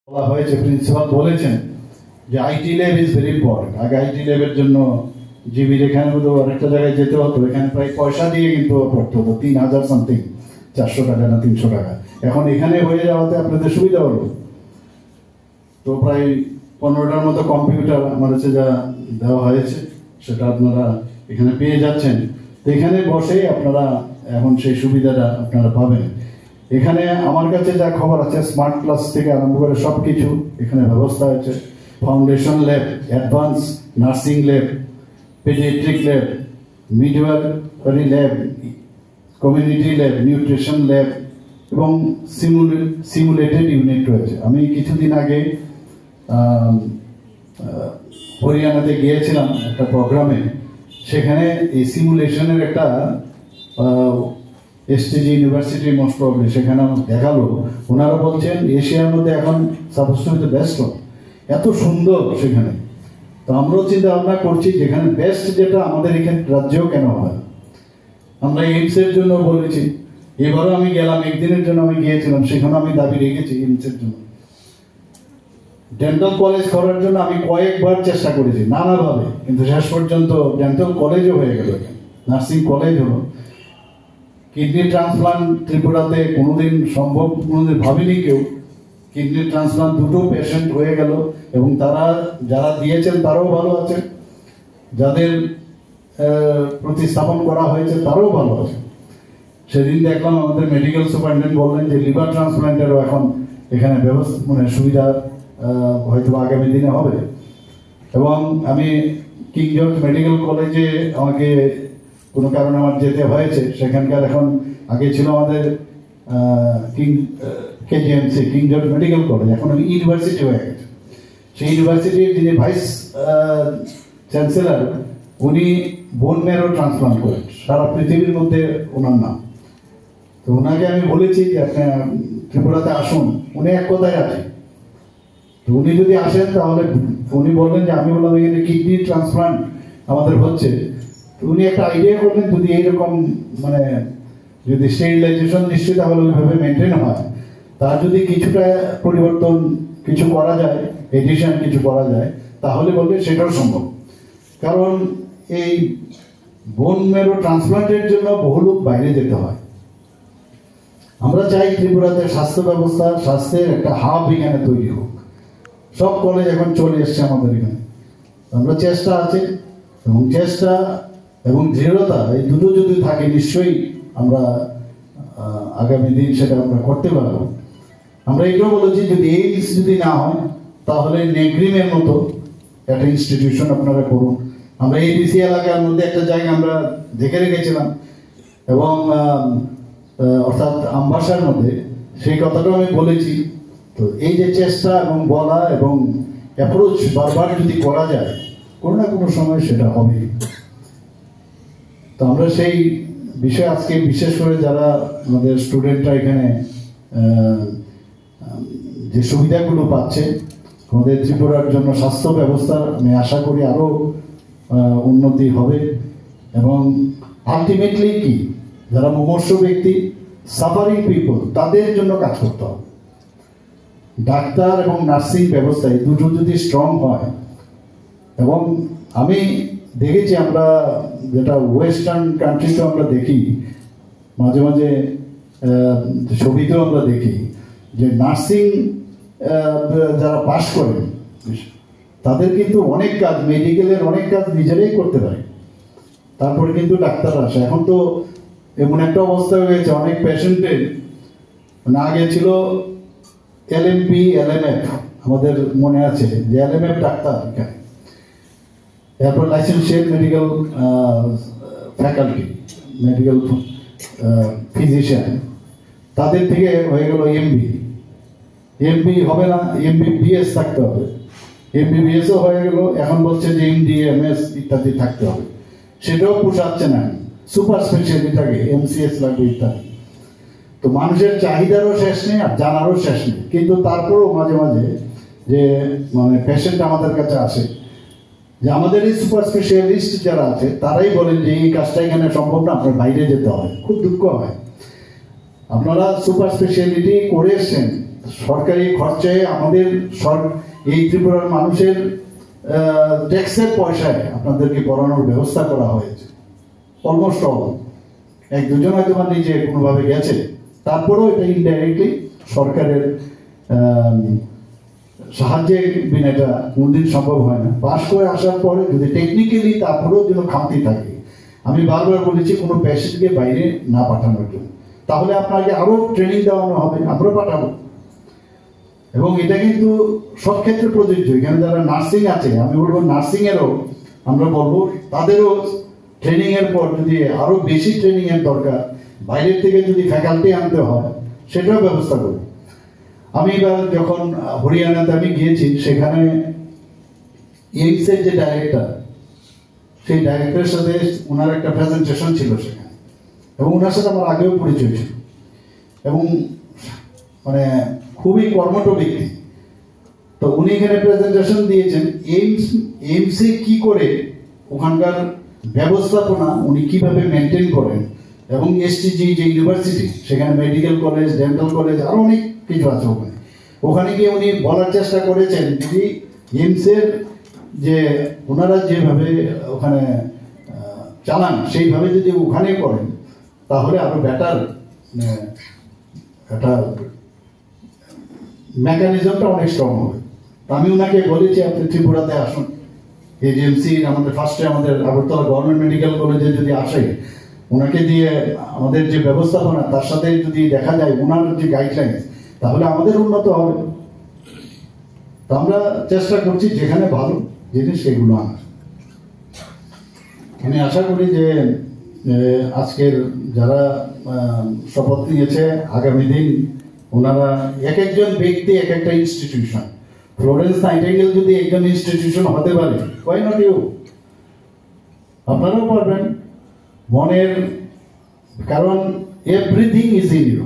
বলা হয়েছে, প্রিন্সিপাল বলেছেন যে IT lab is very important. আগে আইটি ল্যাবের জন্য জিবির এখানে তো আরেকটা জায়গায় যেতে হতো, এখানে প্রায় পয়সা দিয়ে কিন্তু পড়তে হতো 3000 সামথিং, 400 টাকা না 300 টাকা। এখন এখানে হয়ে যাওয়াতে আপনাদের সুবিধা হলো। তো প্রায় 15টার মতো কম্পিউটার আমার কাছে যা দেওয়া হয়েছে সেটা আপনারা এখানে পেয়ে যাচ্ছেন। তো এখানে বসে আপনারা এখন সেই সুবিধাটা আপনারা পাবেন। এখানে আমার কাছে যা খবর আছে, স্মার্ট ক্লাস থেকে আরম্ভ করে সব কিছু এখানে ব্যবস্থা আছে। Foundation lab, advance nursing lab, paediatric lab, midwifery lab, community lab, nutrition lab এবং সিমুলেটেড ইউনিট রয়েছে। আমি কিছুদিন আগে হরিয়ানাতে গিয়েছিলাম একটা প্রোগ্রামে, সেখানে এই সিমুলেশনের একটা এসটিজি ইউনিভার্সিটি মোস্ট প্রবলি সেখানে দেখালো। ওনারা বলছেন এশিয়ার মধ্যে এখন suppose two B the best. এত সুন্দর সেখানে। তো আমরাও চিন্তা ভাবনা করছি যেখানে বেস্ট যেটা আমাদের এখানে রাজ্যেও কেন হয়। আমরা এইমসের জন্য বলেছি, এবারও আমি গেলাম, একদিনের জন্য আমি গিয়েছিলাম, সেখানে আমি দাবি রেখেছি এইমসের জন্য। ডেন্টাল কলেজ করার জন্য আমি কয়েকবার চেষ্টা করেছি নানাভাবে, কিন্তু শেষ পর্যন্ত ডেন্টাল কলেজও হয়ে গেল, নার্সিং কলেজ হলো। কিডনি ট্রান্সপ্লান্ট ত্রিপুরাতে কোনোদিন সম্ভব, কোনোদিন ভাবিনি কেউ। কিডনি ট্রান্সপ্লান্ট দুটো পেশেন্ট হয়ে গেল এবং তারা যারা দিয়েছেন তারাও ভালো আছে, যাদের প্রতিস্থাপন করা হয়েছে তারাও ভালো আছে। সেদিন দেখলাম আমাদের মেডিকেল সুপারিনটেন্ডেন্ট বললেন যে লিভার ট্রান্সপ্লান্টেরও এখন এখানে ব্যবস্থা, মানে সুবিধা হয়তো আগামী দিনে হবে। এবং আমি কিং জর্জ মেডিকেল কলেজে আমাকে কোনো কারণে আমার যেতে হয়েছে, সেখানকার এখন আগে ছিল আমাদের কেজিএমসি কিং জর্জ মেডিকেল কলেজ, এখন ইউনিভার্সিটি হয়ে গেছে। সেই ইউনিভার্সিটির যিনি ভাইস চ্যান্সেলর, উনি বোন ম্যারো ট্রান্সপ্লান্ট করেন, সারা পৃথিবীর মধ্যে ওনার নাম। তো ওনাকে আমি বলেছি যে আপনি ত্রিপুরাতে আসুন, উনি এক কথায় আছে। তো উনি যদি আসেন তাহলে উনি বললেন যে, আমি বললাম এখানে কিডনি ট্রান্সপ্লান্ট আমাদের হচ্ছে। তো উনি একটা আইডিয়া করলেন যদি এইরকম মানে যদি স্টেরিলাইজেশন নিশ্চয়ই তাহলে ওইভাবে মেনটেন হয়, তার যদি কিছুটা পরিবর্তন কিছু করা যায়, এডিশন কিছু করা যায়, তাহলে বলবে সেটাও সম্ভব। কারণ এই বোন ম্যারো ট্রান্সপ্লান্টের জন্য বহু লোক বাইরে যেতে হয়। আমরা চাই ত্রিপুরাতে স্বাস্থ্য ব্যবস্থা, স্বাস্থ্যের একটা হাব এখানে তৈরি হোক। সব কলেজ এখন চলে এসছে আমাদের এখানে। আমরা চেষ্টা আছে, এবং চেষ্টা এবং দৃঢ়তা এই দুটো যদি থাকে নিশ্চয়ই আমরা আগামী দিন সেটা আমরা করতে পারবো। আমরা এটাও বলেছি যদি এইমস যদি না হয় তাহলে নেগ্রিমের মতো একটা ইনস্টিটিউশন আপনারা করুন। আমরা এডিসি এলাকার মধ্যে একটা জায়গা আমরা দেখে রেখেছিলাম, এবং অর্থাৎ আমবাসার মধ্যে, সেই কথাটাও আমি বলেছি। তো এই যে চেষ্টা এবং বলা এবং অ্যাপ্রোচ বারবার যদি করা যায়, কোনো না কোনো সময় সেটা হবে। তো আমরা সেই বিষয়ে আজকে বিশেষ করে যারা আমাদের স্টুডেন্টরা এখানে যে সুবিধাগুলো পাচ্ছে, আমাদের ত্রিপুরার জন্য স্বাস্থ্য ব্যবস্থা আমি আশা করি আরও উন্নতি হবে। এবং আলটিমেটলি কি, যারা মুমূর্ষু ব্যক্তি, সাফারিং পিপল, তাদের জন্য কাজ করতে হবে। ডাক্তার এবং নার্সিং ব্যবস্থা এই দুটো যদি স্ট্রং হয়, এবং আমি দেখেছি আমরা যেটা ওয়েস্টার্ন কান্ট্রিতে আমরা দেখি, মাঝে মাঝে ছবিতেও আমরা দেখি যে নার্সিং যারা পাশ করেন তাদের কিন্তু অনেক কাজ, মেডিকেলের অনেক কাজ নিজেরাই করতে পারে, তারপরে কিন্তু ডাক্তার আসে। এখন তো এমন একটা অবস্থা হয়েছে অনেক পেশেন্টের, না আগে ছিল এলএমপি এলএমএফ, আমাদের মনে আছে যে এলএমএফ ডাক্তার এখানে, এরপর লাইসেন্সিয়েট মেডিকেল ফ্যাকাল্টি, মেডিকেল ফিজিশিয়ান, তাদের থেকে হয়ে গেল এমবি। এমবি হবে না, এমবিবিএস থাকতে হবে, এমবিবিএসও হয়ে গেল, এখন বলছে যে এমডি এমএস ইত্যাদি থাকতে হবে। সেটাও পোষাচ্ছে না, সুপার স্পেশালিটি থাকে, এমসিএস লাগবে ইত্যাদি। তো মানুষের চাহিদারও শেষ নেই আর জানারও শেষ নেই, কিন্তু তারপরেও মাঝে মাঝে যে মানে পেশেন্ট আমাদের কাছে আসে, যে আমাদের এই সুপার স্পেশালিস্ট যারা আছে তারাই বলেন যে এই কাজটা এখানে সম্ভব না, আপনার বাইরে যেতে হয়। খুব দুঃখ হয়, আপনারা সুপার স্পেশালিটি করে এসছেন, সরকারি খরচে আমাদের এই ত্রিপুরার মানুষের ট্যাক্সের পয়সায় আপনাদেরকে পড়ানোর ব্যবস্থা করা হয়েছে। অলমোস্ট অল, এক দুজন হয়তো নিজে কোনোভাবে গেছে, তারপরেও এটা ইনডাইরেক্টলি সরকারের সাহায্যে বিনা এটা কোনদিন সম্ভব হয় না। পাশ করে আসার পরে যদি টেকনিক্যালি তারপরেও যেন খামতি থাকে, আমি বারবার বলেছি কোনো পেশেন্টকে বাইরে না পাঠানোর জন্য, তাহলে আপনাকে আরো ট্রেনিং দেওয়ানো হবে, আমরাও পাঠাবো। এবং এটা কিন্তু সব ক্ষেত্রে প্রযোজ্য। এখানে যারা নার্সিং আছে, আমি বলবো নার্সিং এরও আমরা বলবো তাদেরও ট্রেনিং এর পর যদি আরো বেশি ট্রেনিং এর দরকার, বাইরের থেকে যদি ফ্যাকাল্টি আনতে হয় সেটাও ব্যবস্থা করব। আমি এবার যখন হরিয়ানাতে আমি গিয়েছি, সেখানে এইমসের যে ডাইরেক্টর, সেই ডাইরেক্টরের সাথে ওনার একটা প্রেজেন্টেশন ছিল সেখানে, এবং ওনার সাথে আমার আগেও পরিচয় ছিল, এবং মানে খুবই কর্মঠ ব্যক্তি। তো উনি এখানে প্রেজেন্টেশন দিয়েছেন এইমসে কি করে ওখানকার ব্যবস্থাপনা উনি কিভাবে মেনটেন করেন, এবং এসটিজি যে ইউনিভার্সিটি, সেখানে মেডিকেল কলেজ, ডেন্টাল কলেজ, আরো অনেক কিছু আছে ওখানে। ওখানে গিয়ে উনি বলার চেষ্টা করেছেন যদি এইমসের যে ওনারা যেভাবে ওখানে চালান সেইভাবে যদি ওখানে করেন, তাহলে আরো বেটার একটা মেকানিজমটা অনেক স্ট্রং হবে। আমি ওনাকে বলেছি আপনি ত্রিপুরাতে আসুন, এজিএমসি আমাদের ফার্স্টে আমাদের আগরতলা গভর্নমেন্ট মেডিকেল কলেজে যদি আসে, ওনাকে দিয়ে আমাদের যে ব্যবস্থাপনা তার সাথে যদি দেখা যায় ওনার যে গাইডলাইন, তাহলে আমাদের উন্নত হবে। তো আমরা চেষ্টা করছি যেখানে ভালো জিনিস সেগুলো আনার। আমি আশা করি যে আজকের যারা শপথ নিয়েছে, আগামী দিন ওনারা এক একজন ব্যক্তি এক একটা ইনস্টিটিউশন, ফ্লোরেন্স নাইটিঙ্গেল যদি একজন ইনস্টিটিউশন হতে পারে, why not you? আপনারাও পারবেন মনের, কারণ এভরিথিং ইজ ইন ইউ।